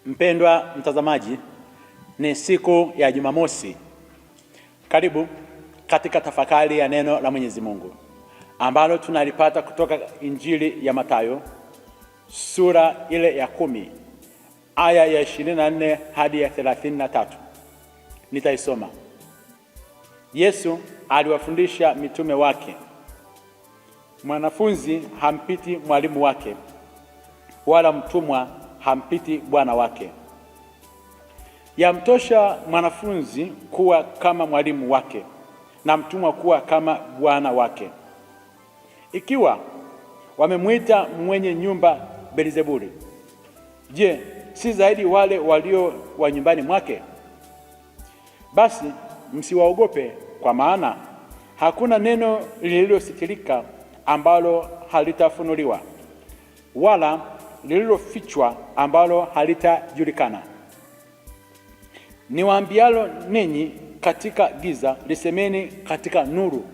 Mpendwa mtazamaji, ni siku ya Jumamosi. Karibu katika tafakari ya neno la Mwenyezi Mungu ambalo tunalipata kutoka Injili ya Mathayo sura ile ya 10 aya ya 24 hadi ya 33. Nitaisoma. Yesu aliwafundisha mitume wake, mwanafunzi hampiti mwalimu wake, wala mtumwa hampiti bwana wake. Yamtosha mwanafunzi kuwa kama mwalimu wake na mtumwa kuwa kama bwana wake. Ikiwa wamemwita mwenye nyumba Belzebuli, je, si zaidi wale walio wa nyumbani mwake? Basi msiwaogope, kwa maana hakuna neno lililosikilika ambalo halitafunuliwa, wala lililofichwa ambalo halitajulikana. Niwaambialo ninyi katika giza, lisemeni katika nuru,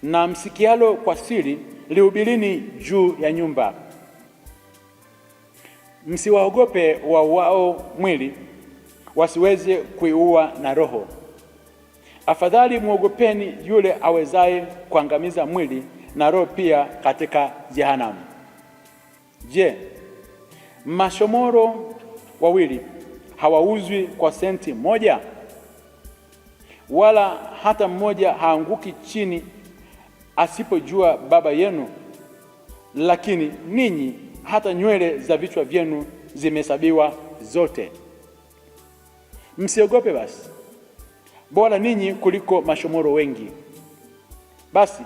na msikialo kwa siri, lihubirini juu ya nyumba. Msiwaogope wauao mwili, wasiweze kuiua na roho. Afadhali muogopeni yule awezaye kuangamiza mwili na roho pia katika jehanamu. Je, mashomoro wawili hawauzwi kwa senti moja? Wala hata mmoja haanguki chini asipojua Baba yenu. Lakini ninyi hata nywele za vichwa vyenu zimehesabiwa zote. Msiogope basi, bora ninyi kuliko mashomoro wengi. Basi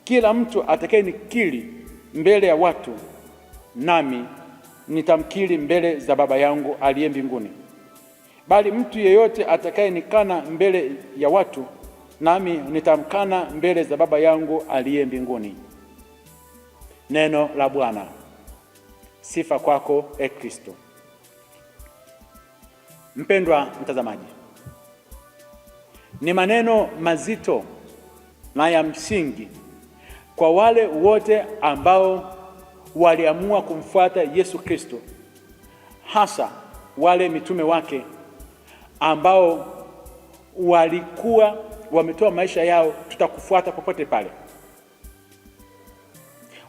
kila mtu atakayenikiri mbele ya watu, nami nitamkiri mbele za Baba yangu aliye mbinguni. Bali mtu yeyote atakayenikana mbele ya watu, nami nitamkana mbele za Baba yangu aliye mbinguni. Neno la Bwana. Sifa kwako, e Kristo. Mpendwa mtazamaji, ni maneno mazito na ya msingi kwa wale wote ambao waliamua kumfuata Yesu Kristo, hasa wale mitume wake ambao walikuwa wametoa maisha yao, tutakufuata popote pale.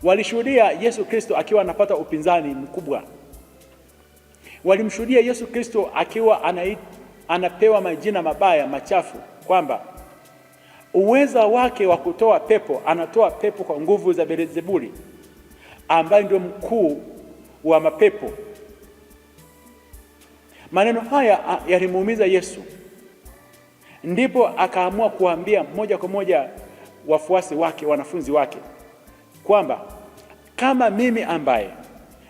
Walishuhudia Yesu Kristo akiwa anapata upinzani mkubwa. Walimshuhudia Yesu Kristo akiwa anapewa majina mabaya machafu, kwamba uweza wake wa kutoa pepo, anatoa pepo kwa nguvu za Belzebuli ambaye ndio mkuu wa mapepo. Maneno haya yalimuumiza Yesu, ndipo akaamua kuambia moja kwa moja wafuasi wake, wanafunzi wake, kwamba kama mimi ambaye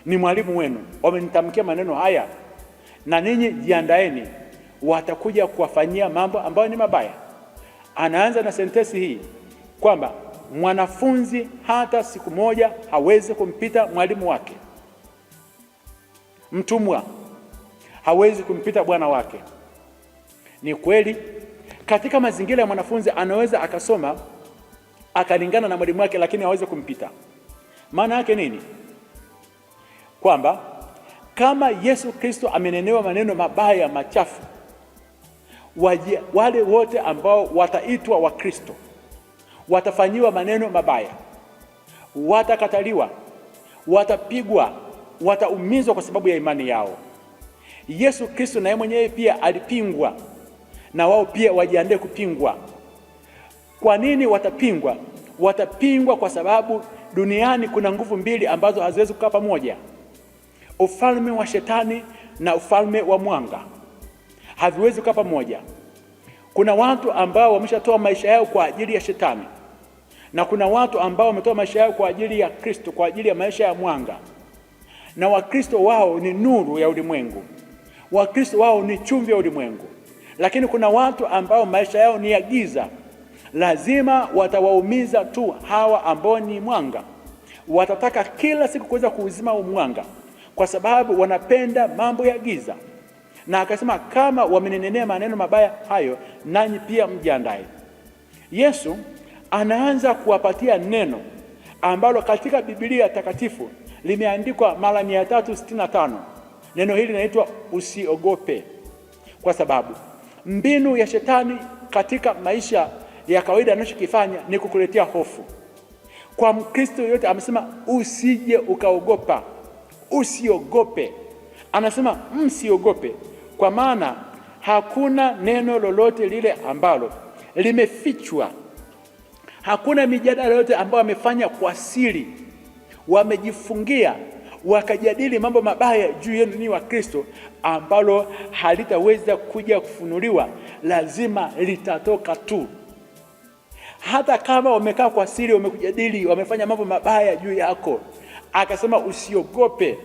ni mwalimu wenu wamenitamkia maneno haya, na ninyi jiandaeni, watakuja kuwafanyia mambo ambayo ni mabaya. Anaanza na sentensi hii kwamba mwanafunzi hata siku moja hawezi kumpita mwalimu wake, mtumwa hawezi kumpita bwana wake. Ni kweli katika mazingira ya mwanafunzi anaweza akasoma akalingana na mwalimu wake, lakini hawezi kumpita. Maana yake nini? Kwamba kama Yesu Kristo amenenewa maneno mabaya machafu, wale wote ambao wataitwa wa Kristo watafanyiwa maneno mabaya, watakataliwa, watapigwa, wataumizwa kwa sababu ya imani yao. Yesu Kristo naye mwenyewe pia alipingwa, na wao pia wajiandae kupingwa. Kwa nini watapingwa? Watapingwa kwa sababu duniani kuna nguvu mbili ambazo haziwezi kukaa pamoja. Ufalme wa shetani na ufalme wa mwanga haviwezi kukaa pamoja. Kuna watu ambao wameshatoa maisha yao kwa ajili ya shetani, na kuna watu ambao wametoa maisha yao kwa ajili ya Kristo, kwa ajili ya maisha ya mwanga. Na Wakristo wao ni nuru ya ulimwengu, Wakristo wao ni chumvi ya ulimwengu. Lakini kuna watu ambao maisha yao ni ya giza. Lazima watawaumiza tu hawa ambao ni mwanga. Watataka kila siku kuweza kuuzima mwanga, kwa sababu wanapenda mambo ya giza. Na akasema kama wamenenea maneno mabaya hayo, nanyi pia mjiandae. Yesu anaanza kuwapatia neno ambalo katika Biblia takatifu limeandikwa mara 365 Neno hili linaitwa usiogope, kwa sababu mbinu ya shetani katika maisha ya kawaida anachokifanya ni kukuletea hofu. Kwa Mkristo yote amesema usije ukaogopa, usiogope. Anasema msiogope, kwa maana hakuna neno lolote lile ambalo limefichwa, hakuna mijadala yote ambayo wamefanya kwa siri, wamejifungia wakajadili mambo mabaya juu yenu ni wa Kristo, ambalo halitaweza kuja kufunuliwa. Lazima litatoka tu. Hata kama wamekaa kwa siri, wamekujadili, wamefanya mambo mabaya juu yako, akasema usiogope.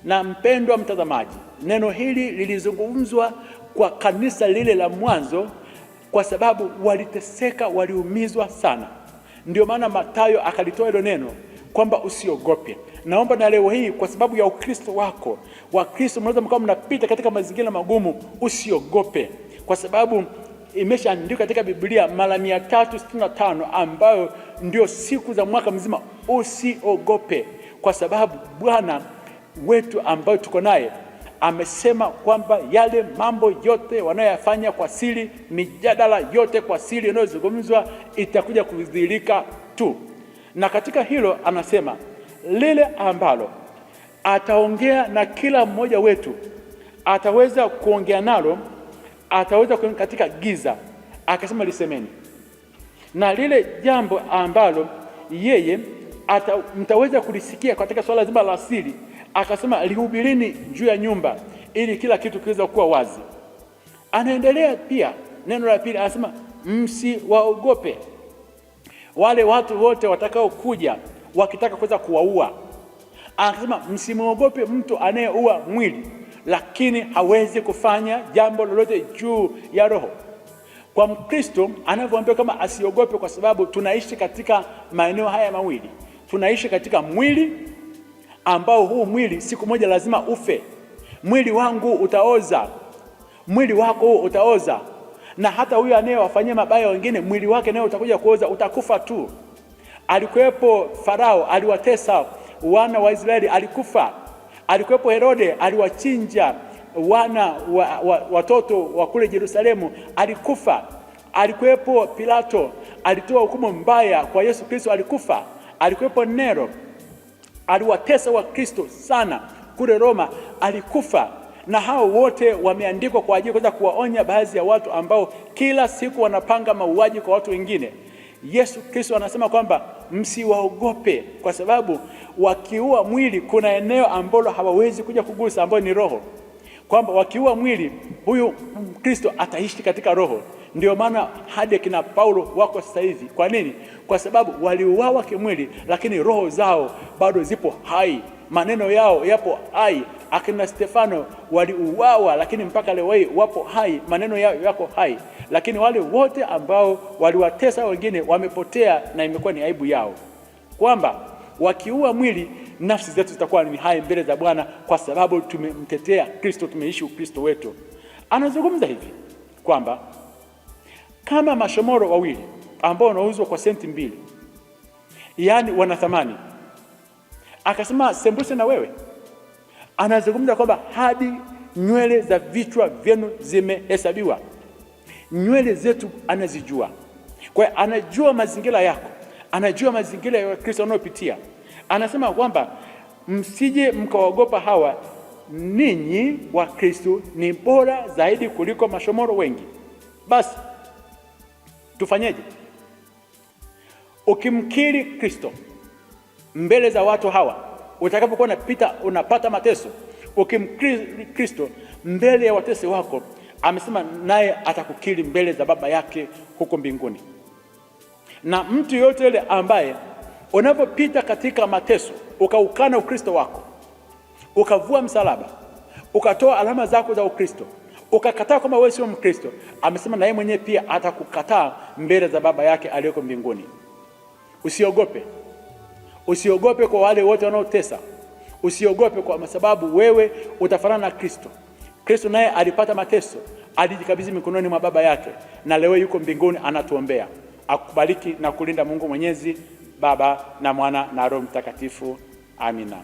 Na mpendwa mtazamaji, neno hili lilizungumzwa kwa kanisa lile la mwanzo, kwa sababu waliteseka, waliumizwa sana. Ndio maana Mathayo akalitoa hilo neno kwamba usiogope. Naomba na leo hii, kwa sababu ya Ukristo wako, Wakristo mnaweza mkawa mnapita katika mazingira magumu, usiogope, kwa sababu imeshaandikwa katika Biblia mara 365 ambayo ndio siku za mwaka mzima. Usiogope, kwa sababu Bwana wetu ambayo tuko naye amesema kwamba yale mambo yote wanayoyafanya kwa siri, mijadala yote kwa siri inayozungumzwa, itakuja kudhihirika tu. Na katika hilo anasema lile ambalo ataongea na kila mmoja wetu, ataweza kuongea nalo, ataweza katika giza, akasema lisemeni. Na lile jambo ambalo yeye mtaweza kulisikia katika swala zima la siri, akasema lihubirini juu ya nyumba, ili kila kitu kiweze kuwa wazi. Anaendelea pia, neno la pili anasema msiwaogope wale watu wote watakao kuja wakitaka kuweza kuwaua. Anasema msimwogope mtu anayeua mwili, lakini hawezi kufanya jambo lolote juu ya roho. Kwa Mkristo anavyoambiwa kama asiogope, kwa sababu tunaishi katika maeneo haya mawili. Tunaishi katika mwili ambao huu mwili siku moja lazima ufe. Mwili wangu utaoza, mwili wako utaoza, na hata huyu anayewafanyia mabaya wengine, mwili wake naye utakuja kuoza, utakufa tu. Alikuwepo Farao, aliwatesa wana wa Israeli, alikufa. Alikuwepo Herode, aliwachinja watoto wa kule Yerusalemu, alikufa. Alikuwepo Pilato, alitoa hukumu mbaya kwa Yesu Kristo, alikufa. Alikuwepo Nero, aliwatesa wa Kristo sana kule Roma, alikufa. Na hao wote wameandikwa kwa ajili kuweza kuwaonya baadhi ya watu ambao kila siku wanapanga mauaji kwa watu wengine. Yesu Kristo anasema kwamba msiwaogope, kwa sababu wakiua mwili kuna eneo ambalo hawawezi kuja kugusa, ambalo ni roho. Kwamba wakiua mwili, huyu Kristo ataishi katika roho. Ndio maana hadi kina Paulo wako sasa hivi. Kwa nini? Kwa sababu waliuawa kimwili, lakini roho zao bado zipo hai, maneno yao yapo hai. Akina Stefano waliuawa, lakini mpaka leo hii wapo hai, maneno yao yako hai. Lakini wale wote ambao waliwatesa wengine wamepotea, na imekuwa ni aibu yao, kwamba wakiua mwili, nafsi zetu zitakuwa ni hai mbele za Bwana, kwa sababu tumemtetea Kristo, tumeishi Ukristo wetu. Anazungumza hivi kwamba kama mashomoro wawili ambao wanauzwa kwa senti 2, yaani wana thamani, akasema sembuse na wewe. Anazungumza kwamba hadi nywele za vichwa vyenu zimehesabiwa. Nywele zetu anazijua. Kwa hiyo anajua mazingira yako, anajua mazingira ya Kristo anayopitia. Anasema kwamba msije mkaogopa hawa, ninyi wa Kristo ni bora zaidi kuliko mashomoro wengi. Basi tufanyeje? Ukimkiri Kristo mbele za watu hawa, utakapokuwa unapata mateso, ukimkiri Kristo mbele ya watesi wako, amesema naye atakukiri mbele za Baba yake huko mbinguni. Na mtu yote yule ambaye unapopita katika mateso, ukaukana Ukristo wako, ukavua msalaba, ukatoa alama zako za Ukristo, ukakataa kama wewe sio Mkristo, amesema na yeye mwenyewe pia atakukataa mbele za Baba yake aliyeko mbinguni. Usiogope. Usiogope kwa wale wote wanaotesa. Usiogope kwa sababu wewe utafanana na Kristo. Kristo naye alipata mateso, alijikabidhi mikononi mwa Baba yake, na leo yuko mbinguni anatuombea. Akubariki na kulinda Mungu Mwenyezi, Baba na Mwana na Roho Mtakatifu. Amina.